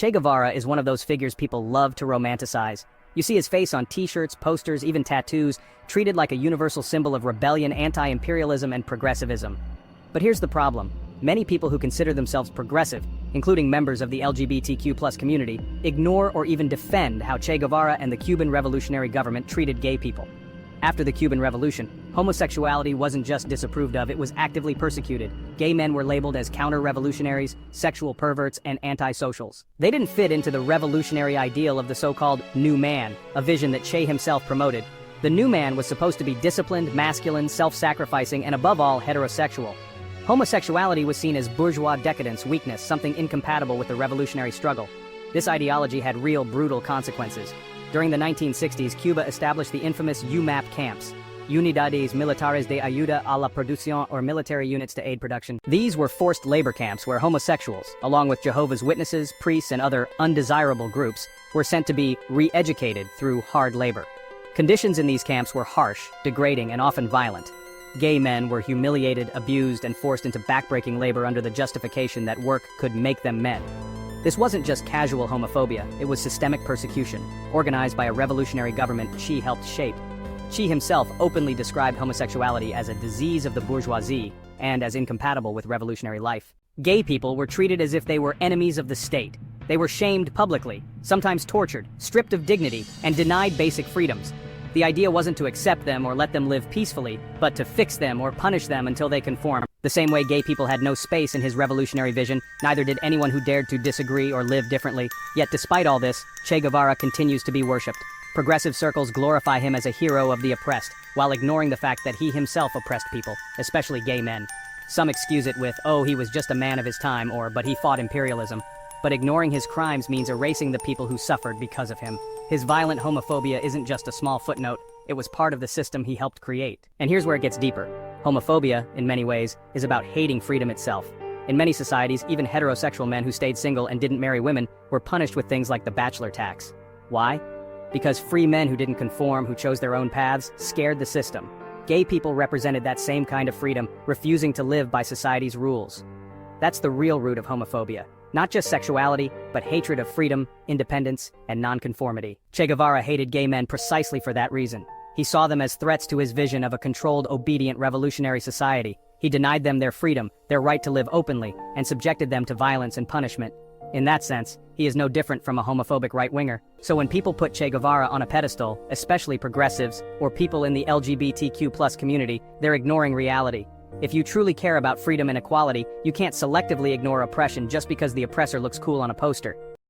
Che Guevara is one of those figures people love to romanticize. You see his face on t-shirts, posters, even tattoos, treated like a universal symbol of rebellion, anti-imperialism, and progressivism. But here's the problem. Many people who consider themselves progressive, including members of the LGBTQ+ community, ignore or even defend how Che Guevara and the Cuban revolutionary government treated gay people. After the Cuban Revolution, homosexuality wasn't just disapproved of, it was actively persecuted. Gay men were labeled as counter-revolutionaries, sexual perverts, and antisocials. They didn't fit into the revolutionary ideal of the so-called new man, a vision that Che himself promoted. The new man was supposed to be disciplined, masculine, self-sacrificing, and above all, heterosexual. Homosexuality was seen as bourgeois decadence, weakness, something incompatible with the revolutionary struggle. This ideology had real, brutal consequences. During the 1960s, Cuba established the infamous UMAP camps, Unidades Militares de Ayuda a la Producción, or military units to aid production. These were forced labor camps where homosexuals, along with Jehovah's Witnesses, priests, and other undesirable groups, were sent to be re-educated through hard labor. Conditions in these camps were harsh, degrading, and often violent. Gay men were humiliated, abused, and forced into backbreaking labor under the justification that work could make them men. This wasn't just casual homophobia, it was systemic persecution, organized by a revolutionary government Che helped shape. Che himself openly described homosexuality as a disease of the bourgeoisie and as incompatible with revolutionary life. Gay people were treated as if they were enemies of the state. They were shamed publicly, sometimes tortured, stripped of dignity, and denied basic freedoms. The idea wasn't to accept them or let them live peacefully, but to fix them or punish them until they conform. The same way gay people had no space in his revolutionary vision, neither did anyone who dared to disagree or live differently. Yet despite all this, Che Guevara continues to be worshipped. Progressive circles glorify him as a hero of the oppressed, while ignoring the fact that he himself oppressed people, especially gay men. Some excuse it with, oh, he was just a man of his time, or, but he fought imperialism. But ignoring his crimes means erasing the people who suffered because of him. His violent homophobia isn't just a small footnote, it was part of the system he helped create. And here's where it gets deeper. Homophobia, in many ways, is about hating freedom itself. In many societies, even heterosexual men who stayed single and didn't marry women were punished with things like the bachelor tax. Why? Because free men who didn't conform, who chose their own paths, scared the system. Gay people represented that same kind of freedom, refusing to live by society's rules. That's the real root of homophobia. Not just sexuality, but hatred of freedom, independence, and nonconformity. Che Guevara hated gay men precisely for that reason. He saw them as threats to his vision of a controlled, obedient, revolutionary society. He denied them their freedom, their right to live openly, and subjected them to violence and punishment. In that sense, he is no different from a homophobic right-winger. So when people put Che Guevara on a pedestal, especially progressives, or people in the LGBTQ+ community, they're ignoring reality. If you truly care about freedom and equality, you can't selectively ignore oppression just because the oppressor looks cool on a poster.